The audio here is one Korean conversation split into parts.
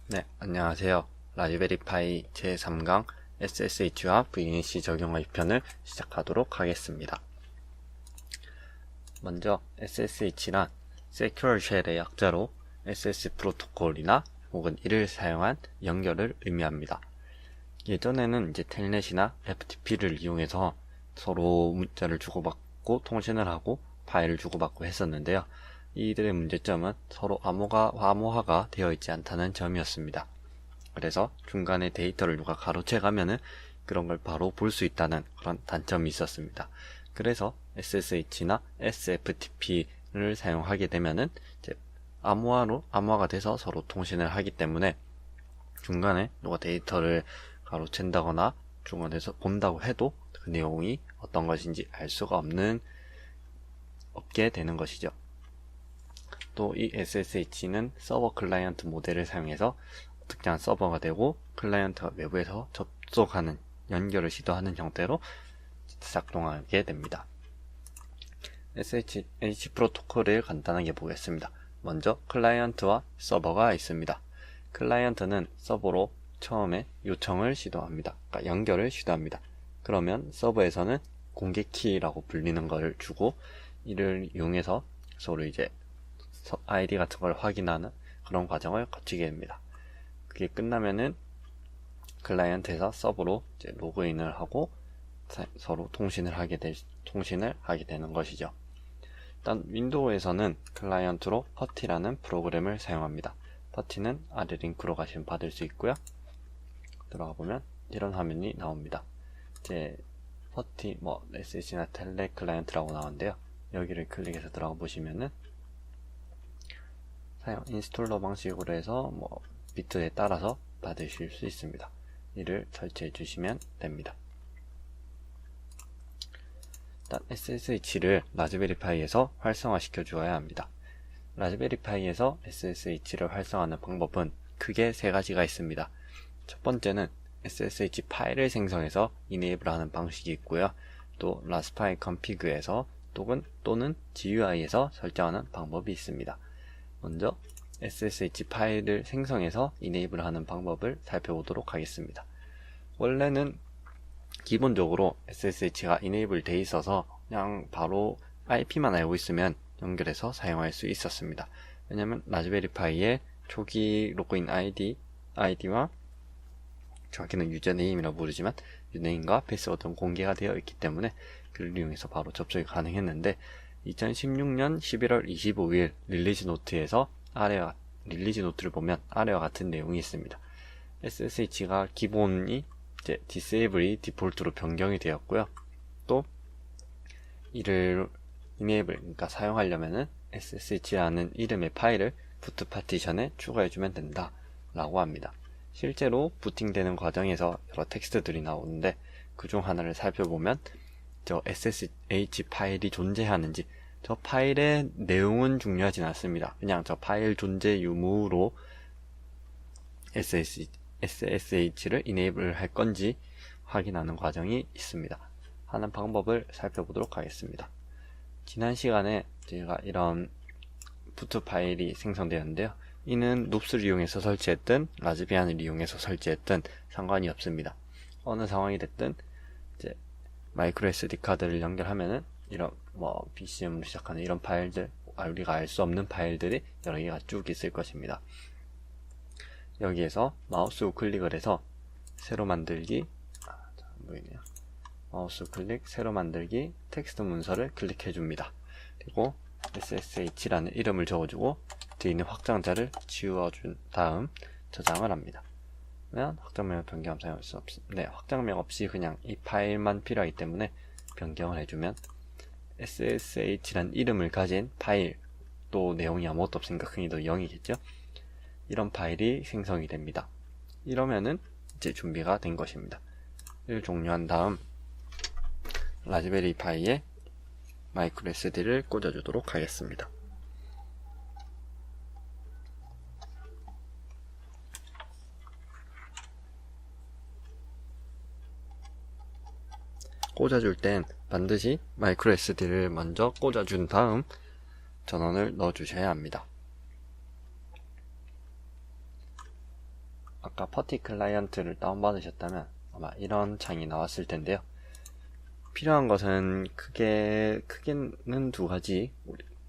네, 안녕하세요. 라즈베리파이 제3강 SSH와 VNC 적용의 편을 시작하도록 하겠습니다. 먼저 SSH란 Secure Shell의 약자로 SS 프로토콜이나 혹은 이를 사용한 연결을 의미합니다. 예전에는 이제 텔넷이나 FTP를 이용해서 서로 문자를 주고받고 통신을 하고 파일을 주고받고 했었는데요. 이들의 문제점은 서로 암호화가 되어 있지 않다는 점이었습니다. 그래서 중간에 데이터를 누가 가로채가면은 그런 걸 바로 볼 수 있다는 그런 단점이 있었습니다. 그래서 SSH나 SFTP를 사용하게 되면은 이제 암호화가 돼서 서로 통신을 하기 때문에 중간에 누가 데이터를 가로챈다거나 중간에서 본다고 해도 그 내용이 어떤 것인지 알 수가 없게 되는 것이죠. 또 이 SSH는 서버 클라이언트 모델을 사용해서 특정한 서버가 되고 클라이언트가 외부에서 접속하는 연결을 시도하는 형태로 작동하게 됩니다. SSH 프로토콜을 간단하게 보겠습니다. 먼저 클라이언트와 서버가 있습니다. 클라이언트는 서버로 처음에 요청을 시도합니다. 그러니까 연결을 시도합니다. 그러면 서버에서는 공개 키라고 불리는 걸 주고 이를 이용해서 서로 이제 아이디 같은 걸 확인하는 그런 과정을 거치게 됩니다. 그게 끝나면은 클라이언트에서 서버로 이제 로그인을 하고 서로 통신을 하게 되는 것이죠. 일단 윈도우에서는 클라이언트로 퍼티라는 프로그램을 사용합니다. 퍼티는 아래 링크로 가시면 받을 수 있고요. 들어가 보면 이런 화면이 나옵니다. 이제 퍼티 SSH나 텔레 클라이언트라고 나오는데요. 여기를 클릭해서 들어가 보시면은 사용 인스톨러 방식으로 해서 비트에 따라서 받으실 수 있습니다. 이를 설치해 주시면 됩니다. 일단 SSH를 라즈베리파이에서 활성화시켜 주어야 합니다. 라즈베리파이에서 SSH를 활성화하는 방법은 크게 세 가지가 있습니다. 첫 번째는 SSH 파일을 생성해서 이네이블 하는 방식이 있고요. 또 라스파이 컨피그에서 또는 GUI에서 설정하는 방법이 있습니다. 먼저 SSH 파일을 생성해서 이네이블 하는 방법을 살펴보도록 하겠습니다. 원래는 기본적으로 SSH가 이네이블 돼 있어서 그냥 바로 IP만 알고 있으면 연결해서 사용할 수 있었습니다. 왜냐면 라즈베리파이의 초기 로그인 아이디와 정확히는 유저네임이라고 부르지만 유저네임과 패스워드는 공개가 되어 있기 때문에 그를 이용해서 바로 접속이 가능했는데 2016년 11월 25일 릴리즈 노트를 보면 아래와 같은 내용이 있습니다. SSH가 기본이 이제 디세이블이 디폴트로 변경이 되었고요. 또 이를 이네이블 그러니까 사용하려면은 SSH라는 이름의 파일을 부트 파티션에 추가해주면 된다 라고 합니다. 실제로 부팅되는 과정에서 여러 텍스트들이 나오는데 그중 하나를 살펴보면 저 SSH 파일이 존재하는지 저 파일의 내용은 중요하진 않습니다. 그냥 저 파일 존재 유무로 SSH를 이네이블 할 건지 확인하는 과정이 있습니다. 하는 방법을 살펴보도록 하겠습니다. 지난 시간에 제가 이런 부트 파일이 생성되었는데요. 이는 눕스를 이용해서 설치했든 라즈비안을 이용해서 설치했든 상관이 없습니다. 어느 상황이 됐든 이제 마이크로 SD 카드를 연결하면은 이런 BCM으로 시작하는 이런 파일들, 우리가 알 수 없는 파일들이 여러 개가 쭉 있을 것입니다. 여기에서 마우스 우클릭을 해서 새로 만들기, 마우스 클릭, 새로 만들기, 텍스트 문서를 클릭해 줍니다. 그리고 SSH라는 이름을 적어주고 뒤에 있는 확장자를 지워준 다음 저장을 합니다. 그러면 확장명을 변경하면 사용할 수 없습니다. 확장명 없이 그냥 이 파일만 필요하기 때문에 변경을 해주면 SSH란 이름을 가진 파일, 또 내용이 아무것도 없으니까 크기도 0이겠죠? 이런 파일이 생성이 됩니다. 이러면은 이제 준비가 된 것입니다. 이를 종료한 다음 라즈베리파이에 마이크로 SD를 꽂아주도록 하겠습니다. 꽂아줄 땐 반드시 마이크로 SD를 먼저 꽂아준 다음 전원을 넣어 주셔야 합니다. 아까 퍼티 클라이언트를 다운받으셨다면 아마 이런 창이 나왔을 텐데요. 필요한 것은 크게는 두 가지,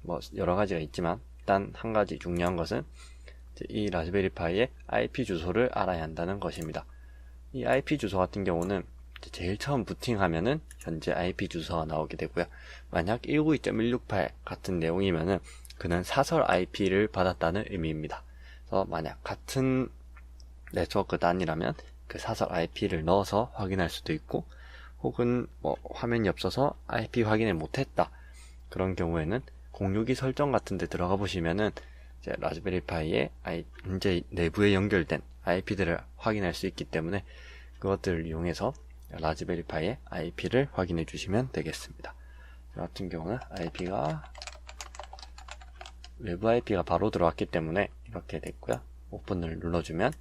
뭐 여러 가지가 있지만 단 한 가지 중요한 것은 이 라즈베리 파이의 IP 주소를 알아야 한다는 것입니다. 이 IP 주소 같은 경우는 제일 처음 부팅하면은 현재 IP 주소가 나오게 되고요. 만약 192.168 같은 내용이면은 그는 사설 IP를 받았다는 의미입니다. 그래서 만약 같은 네트워크 단이라면 그 사설 IP를 넣어서 확인할 수도 있고, 혹은 뭐 화면이 없어서 IP 확인을 못했다 그런 경우에는 062 설정 같은 데 들어가 보시면은 이제 라즈베리 파이에 현재 내부에 연결된 IP들을 확인할 수 있기 때문에 그것들을 이용해서 라즈베리 파이의 IP를 확인해 주시면 되겠습니다. 저 같은 경우는 외부 IP가 바로 들어왔기 때문에 이렇게 됐고요. 오픈을 눌러주면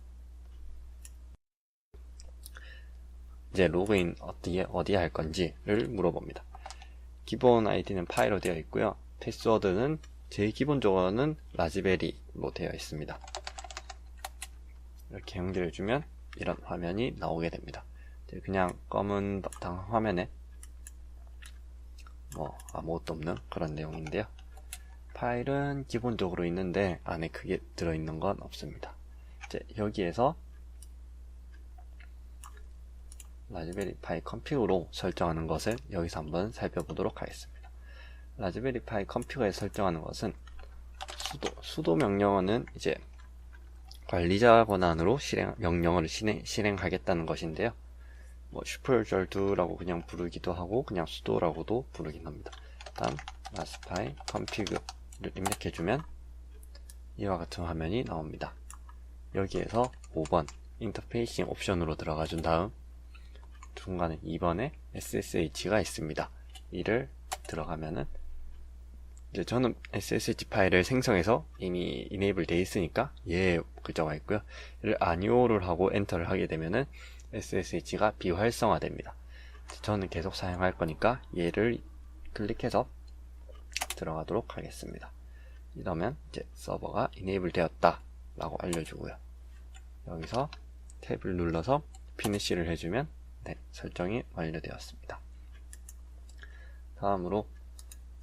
이제 로그인 어디에 할 건지를 물어봅니다. 기본 아이디는 파이로 되어 있고요. 패스워드는 제일 기본적으로는 라즈베리로 되어 있습니다. 이렇게 연결해주면 이런 화면이 나오게 됩니다. 그냥 검은 바탕 화면에 뭐 아무것도 없는 그런 내용인데요. 파일은 기본적으로 있는데 안에 크게 들어있는 건 없습니다. 이제 여기에서 라즈베리 파이 컴피그로 설정하는 것을 여기서 한번 살펴보도록 하겠습니다. 라즈베리 파이 컴피그에 설정하는 것은 수도 명령어는 이제 관리자 권한으로 명령어를 실행하겠다는 것인데요. 뭐 슈퍼셜2라고 그냥 부르기도 하고 그냥 수도라고도 부르긴 합니다. 다음 라스파이 컴피그를 입력해주면 이와 같은 화면이 나옵니다. 여기에서 5번 인터페이싱 옵션으로 들어가 준 다음 중간에 2번에 SSH가 있습니다. 이를 들어가면은 이제 저는 SSH 파일을 생성해서 이미 이네이블 되어 있으니까 그저가 있고요. 이를 아니오를 하고 엔터를 하게 되면은 SSH가 비활성화됩니다. 저는 계속 사용할 거니까 얘를 클릭해서 들어가도록 하겠습니다. 이러면 이제 서버가 이네이블 되었다 라고 알려주고요. 여기서 탭을 눌러서 피니시를 해주면 설정이 완료되었습니다. 다음으로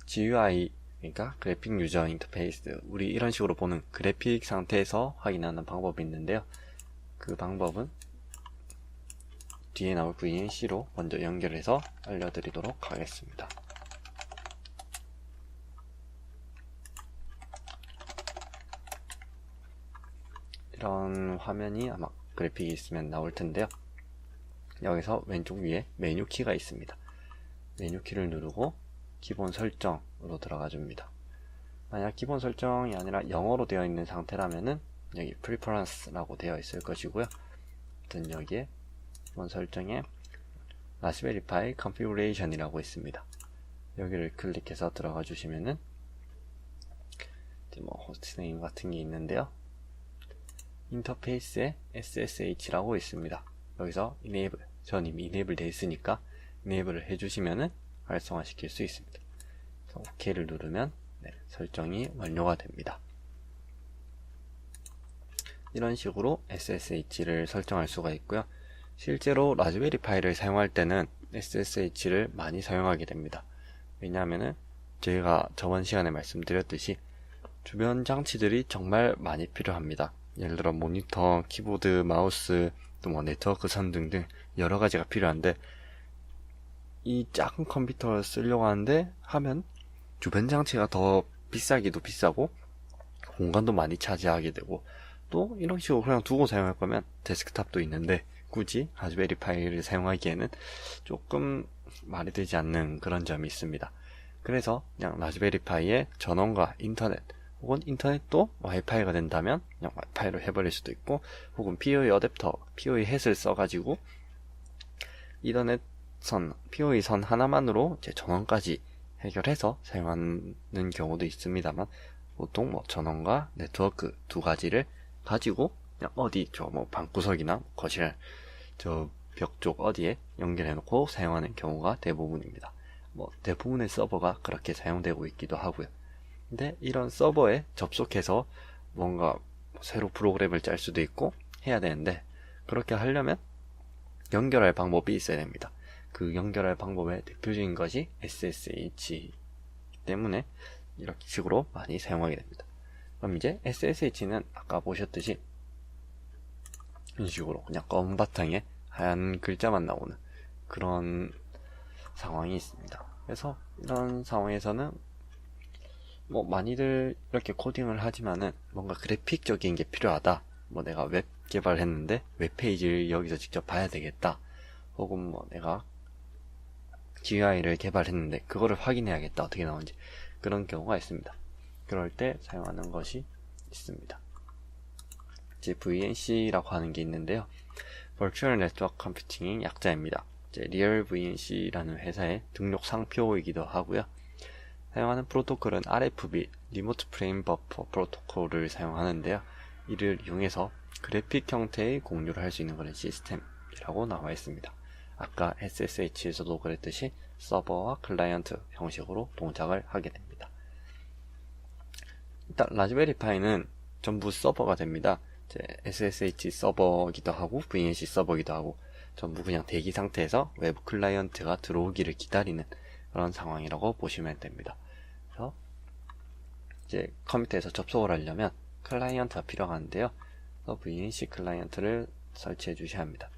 GUI, 그러니까 그래픽 유저 인터페이스, 우리 이런 식으로 보는 그래픽 상태에서 확인하는 방법이 있는데요. 그 방법은 뒤에 나올 VNC로 먼저 연결해서 알려드리도록 하겠습니다. 이런 화면이 아마 그래픽이 있으면 나올 텐데요. 여기서 왼쪽 위에 메뉴 키가 있습니다. 메뉴 키를 누르고 기본 설정으로 들어가 줍니다. 만약 기본 설정이 아니라 영어로 되어 있는 상태라면은 여기 Preference라고 되어 있을 것이고요. 아무튼 여기에 기본 설정에 라즈베리 파이 Configuration이라고 있습니다. 여기를 클릭해서 들어가 주시면은 뭐 호스트네임 같은 게 있는데요. 인터페이스에 SSH라고 있습니다. 여기서 전 이미 이네이블 되어 있으니까 이네이블을 해주시면은 활성화 시킬 수 있습니다. 그래서 OK를 누르면 설정이 완료가 됩니다. 이런 식으로 SSH를 설정할 수가 있고요. 실제로 라즈베리 파이를 사용할 때는 SSH를 많이 사용하게 됩니다. 왜냐하면은 제가 저번 시간에 말씀드렸듯이 주변 장치들이 정말 많이 필요합니다. 예를 들어 모니터, 키보드, 마우스, 또 뭐 네트워크 선 등등 여러 가지가 필요한데 이 작은 컴퓨터를 쓰려고 하면 주변 장치가 더 비싸기도 비싸고 공간도 많이 차지하게 되고 또 이런 식으로 그냥 두고 사용할 거면 데스크탑도 있는데 굳이 라즈베리 파이를 사용하기에는 조금 말이 되지 않는 그런 점이 있습니다. 그래서 그냥 라즈베리 파이의 전원과 인터넷 혹은 인터넷도 와이파이가 된다면 그냥 와이파이로 해버릴 수도 있고 혹은 PoE 어댑터, PoE 햇을 써가지고 이더넷 선, PoE 선 하나만으로 이제 전원까지 해결해서 사용하는 경우도 있습니다만 보통 뭐 전원과 네트워크 두 가지를 가지고 그냥 뭐 방구석이나 거실 저 벽 쪽 어디에 연결해 놓고 사용하는 경우가 대부분입니다. 뭐 대부분의 서버가 그렇게 사용되고 있기도 하고요. 근데 이런 서버에 접속해서 뭔가 새로 프로그램을 짤 수도 있고 해야 되는데, 그렇게 하려면 연결할 방법이 있어야 됩니다. 그 연결할 방법의 대표적인 것이 SSH 때문에 이렇게 식으로 많이 사용하게 됩니다. 그럼 이제 SSH는 아까 보셨듯이 이런 식으로 그냥 검은 바탕에 하얀 글자만 나오는 그런 상황이 있습니다. 그래서 이런 상황에서는 뭐 많이들 이렇게 코딩을 하지만은 뭔가 그래픽적인 게 필요하다. 뭐 내가 웹 개발했는데 웹페이지를 여기서 직접 봐야 되겠다. 혹은 뭐 내가 GUI를 개발했는데 그거를 확인해야겠다. 어떻게 나오는지. 그런 경우가 있습니다. 그럴 때 사용하는 것이 있습니다. 이제 VNC라고 하는 게 있는데요. Virtual Network Computing의 약자입니다. 이제 Real VNC라는 회사의 등록 상표이기도 하고요. 사용하는 프로토콜은 RFB, Remote Frame Buffer 프로토콜을 사용하는데요. 이를 이용해서 그래픽 형태의 공유를 할 수 있는 그런 시스템이라고 나와 있습니다. 아까 SSH에서도 그랬듯이 서버와 클라이언트 형식으로 동작을 하게 됩니다. 일단 라즈베리 파이는 전부 서버가 됩니다. SSH 서버기도 하고 VNC 서버기도 하고 전부 그냥 대기 상태에서 외부 클라이언트가 들어오기를 기다리는 그런 상황이라고 보시면 됩니다. 그래서 이제 컴퓨터에서 접속을 하려면 클라이언트가 필요한데요. 그래서 VNC 클라이언트를 설치해 주셔야 합니다.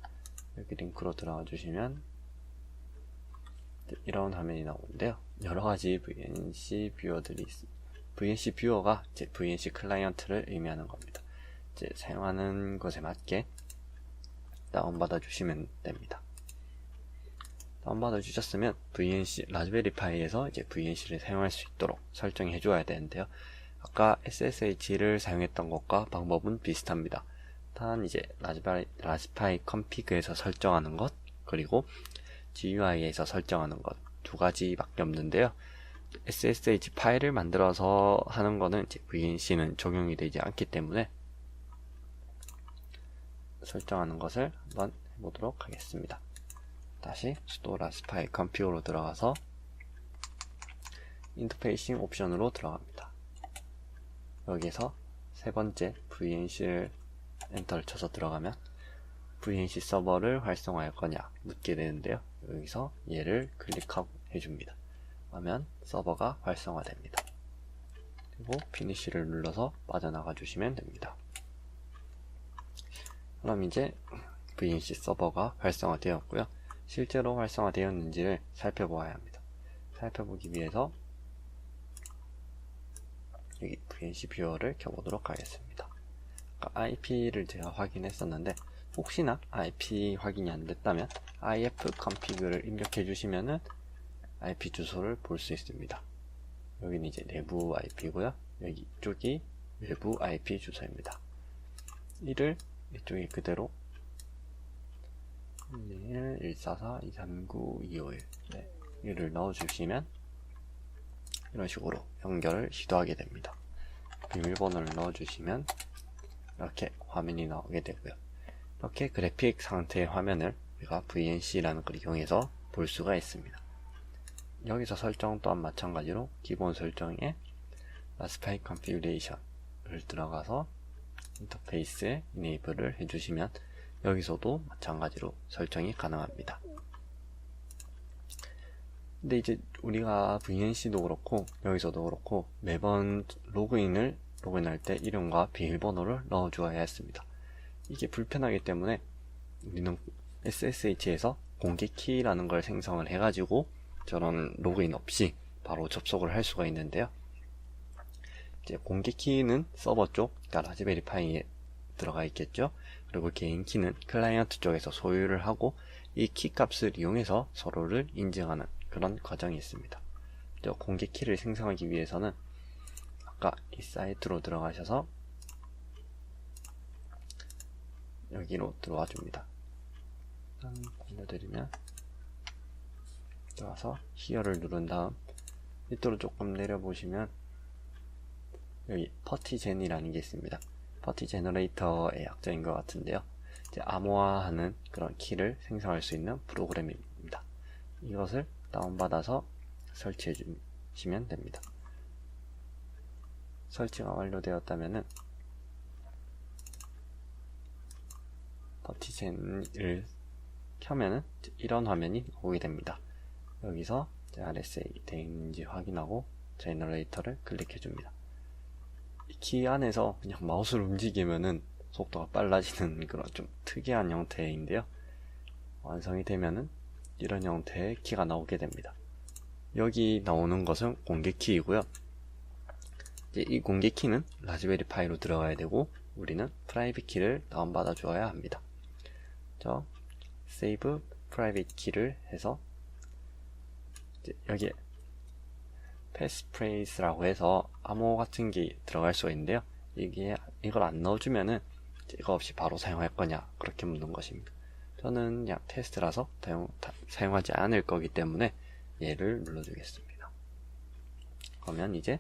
여기 링크로 들어가 주시면 이런 화면이 나오는데요. 여러 가지 VNC 뷰어들이 있습니다. VNC 뷰어가 이제 VNC 클라이언트를 의미하는 겁니다. 이제 사용하는 것에 맞게 다운받아 주시면 됩니다. 다운받아 주셨으면 VNC 라즈베리 파이에서 이제 VNC를 사용할 수 있도록 설정해 줘야 되는데요. 아까 SSH를 사용했던 것과 방법은 비슷합니다. 단 이제 라즈파이 컴피그에서 설정하는 것 그리고 GUI에서 설정하는 것 두 가지밖에 없는데요. SSH 파일을 만들어서 하는 거는 이제 VNC는 적용이 되지 않기 때문에 설정하는 것을 한번 해보도록 하겠습니다. 다시 sudo raspberry config로 들어가서 인터페이싱 옵션으로 들어갑니다. 여기서 세 번째 VNC를 엔터를 쳐서 들어가면 VNC 서버를 활성화할 거냐 묻게 되는데요. 여기서 얘를 클릭하고 해줍니다. 그러면 서버가 활성화됩니다. 그리고 피니쉬를 눌러서 빠져나가 주시면 됩니다. 그럼 이제 VNC 서버가 활성화되었고요. 실제로 활성화되었는지를 살펴보아야 합니다. 살펴보기 위해서 여기 VNC 뷰어를 켜보도록 하겠습니다. IP를 제가 확인했었는데 혹시나 IP 확인이 안 됐다면 ifconfig를 입력해 주시면은 IP 주소를 볼 수 있습니다. 여기는 이제 내부 IP고요. 여기 이쪽이 외부 IP 주소입니다. 이를 이쪽에 그대로 144-239-251 네, 이를 넣어주시면 이런 식으로 연결을 시도하게 됩니다. 비밀번호를 넣어주시면 이렇게 화면이 나오게 되고요. 이렇게 그래픽 상태의 화면을 우리가 VNC라는 걸 이용해서 볼 수가 있습니다. 여기서 설정 또한 마찬가지로 기본 설정에 Raspberry Configuration을 들어가서 인터페이스에 Enable을 해주시면 여기서도 마찬가지로 설정이 가능합니다. 근데 이제 우리가 VNC도 그렇고 여기서도 그렇고 매번 로그인할 때 이름과 비밀번호를 넣어 주어야 했습니다. 이게 불편하기 때문에 우리는 SSH에서 공개키라는 걸 생성을 해가지고 저런 로그인 없이 바로 접속을 할 수가 있는데요. 이제 공개키는 서버 쪽, 그러니까 라즈베리 파이에 들어가 있겠죠. 그리고 개인 키는 클라이언트 쪽에서 소유를 하고 이 키 값을 이용해서 서로를 인증하는 그런 과정이 있습니다. 공개 키를 생성하기 위해서는 아까 이 사이트로 들어가셔서 여기로 들어와 줍니다. 알려드리면 들어와서 here를 누른 다음 밑으로 조금 내려보시면 여기 퍼티젠이라는 게 있습니다. 퍼티 제너레이터의 약자인 것 같은데요. 이제 암호화하는 그런 키를 생성할 수 있는 프로그램입니다. 이것을 다운받아서 설치해 주시면 됩니다. 설치가 완료되었다면은 퍼티젠을 켜면은 이런 화면이 오게 됩니다. 여기서 RSA 되어 있는지 확인하고 제너레이터를 클릭해 줍니다. 이 키 안에서 그냥 마우스를 움직이면은 속도가 빨라지는 그런 좀 특이한 형태인데요. 완성이 되면은 이런 형태의 키가 나오게 됩니다. 여기 나오는 것은 공개 키이고요. 이제 이 공개 키는 라즈베리 파이로 들어가야 되고 우리는 프라이빗 키를 다운받아 주어야 합니다. 저 세이브 프라이빗 키를 해서 이제 여기에 패스프레이스라고 해서 암호 같은 게 들어갈 수가 있는데요. 이걸 안 넣어주면은 이거 없이 바로 사용할 거냐 그렇게 묻는 것입니다. 저는 그냥 테스트라서 사용하지 않을 거기 때문에 얘를 눌러주겠습니다. 그러면 이제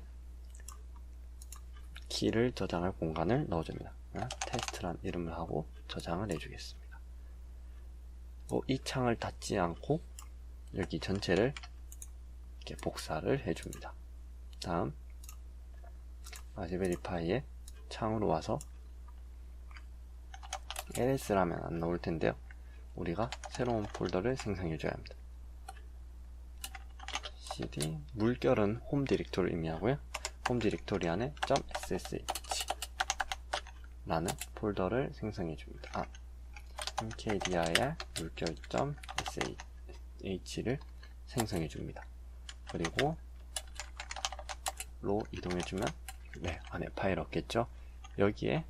키를 저장할 공간을 넣어줍니다. 테스트란 이름을 하고 저장을 해주겠습니다. 이 창을 닫지 않고 여기 전체를 이렇게 복사를 해줍니다. 다음 라즈베리 파이의 창으로 와서 ls라면 안 나올 텐데요. 우리가 새로운 폴더를 생성해 줘야 합니다. cd 물결은 홈 디렉토리를 의미하고요. 홈 디렉토리 안에 .ssh 라는 폴더를 생성해 줍니다. mkdir 물결.sh를 생성해 줍니다. 그리고 로 이동해 주면 안에 파일 없겠죠. 여기에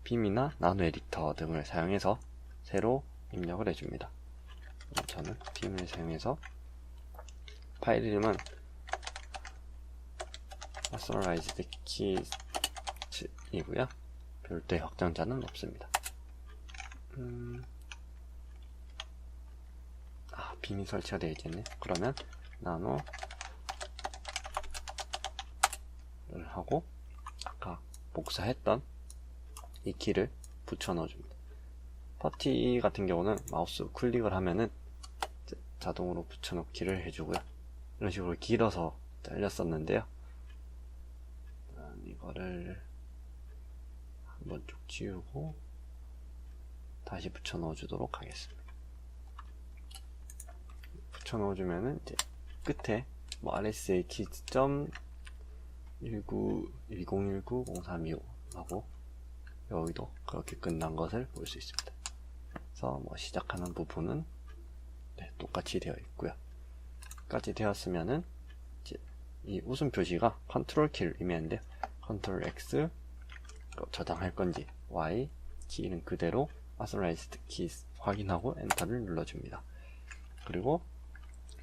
빔이나 나노 에디터 등을 사용해서 새로 입력을 해줍니다. 저는 빔을 사용해서 파일 이름은 Authorized Keys이고요. 별도의 확장자는 없습니다. 빔이 설치가 되어 있겠네. 그러면 나노를 하고 아까 복사했던 이 키를 붙여 넣어줍니다. 퍼티 같은 경우는 마우스 클릭을 하면은 자동으로 붙여넣기를 해주고요. 이런 식으로 길어서 잘렸었는데요. 이거를 한번 쭉 지우고 다시 붙여 넣어주도록 하겠습니다. 붙여 넣어주면은 이제 끝에 RSA 키즈 10190325 하고 여기도 그렇게 끝난 것을 볼 수 있습니다. 그래서 시작하는 부분은 똑같이 되어 있고요. 똑같이 되었으면은 이제 이 웃음 표시가 컨트롤 키를 의미하는데 컨트롤 X 저장할 건지 Y 키는 그대로 Authorized Keys 확인하고 엔터를 눌러줍니다. 그리고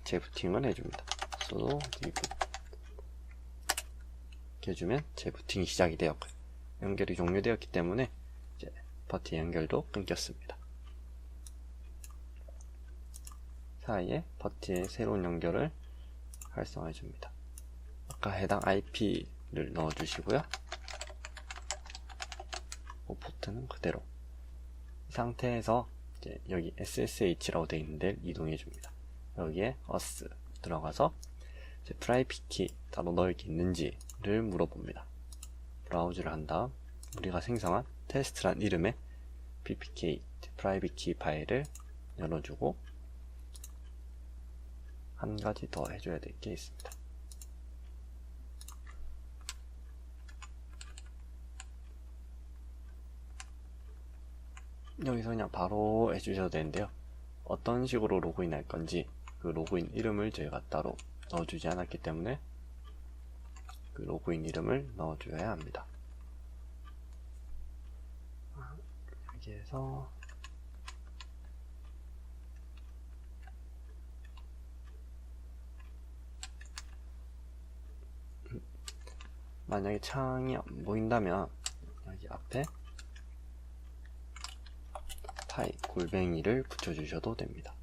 재부팅을 해줍니다. sudo deboot 이렇게 해주면 재부팅이 시작이 되었고요. 연결이 종료되었기 때문에 이제 버티 연결도 끊겼습니다. 사이에 버티의 새로운 연결을 활성화해 줍니다. 아까 해당 IP를 넣어 주시고요. 포트는 그대로 이 상태에서 이제 여기 SSH라고 되어 있는데 이동해 줍니다. 여기에 us 들어가서 이제 프라이빗 키 따로 넣을 게 있는지를 물어봅니다. 브라우즈를 한 다음 우리가 생성한 테스트란 이름의 ppk 프라이빗 키 파일을 열어주고 한 가지 더 해줘야 될 게 있습니다. 여기서 그냥 바로 해주셔도 되는데요. 어떤 식으로 로그인 할 건지 그 로그인 이름을 저희가 따로 넣어주지 않았기 때문에 그 로그인 이름을 넣어줘야 합니다. 여기에서 만약에 창이 안 보인다면 여기 앞에 파이 골뱅이를 붙여주셔도 됩니다.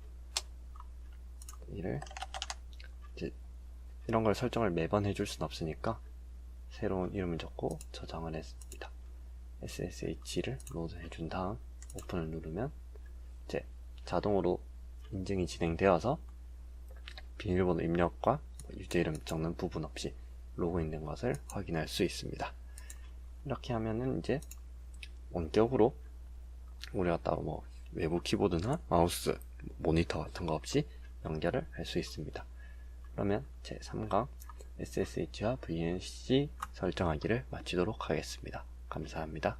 이런 걸 설정을 매번 해줄 순 없으니까 새로운 이름을 적고 저장을 했습니다. SSH를 로드 해준 다음 오픈을 누르면 이제 자동으로 인증이 진행되어서 비밀번호 입력과 유저 이름 적는 부분 없이 로그인된 것을 확인할 수 있습니다. 이렇게 하면은 이제 원격으로 우리가 따로 외부 키보드나 마우스, 모니터 같은 거 없이 연결을 할 수 있습니다. 그러면 제 3강 SSH와 VNC 설정하기를 마치도록 하겠습니다. 감사합니다.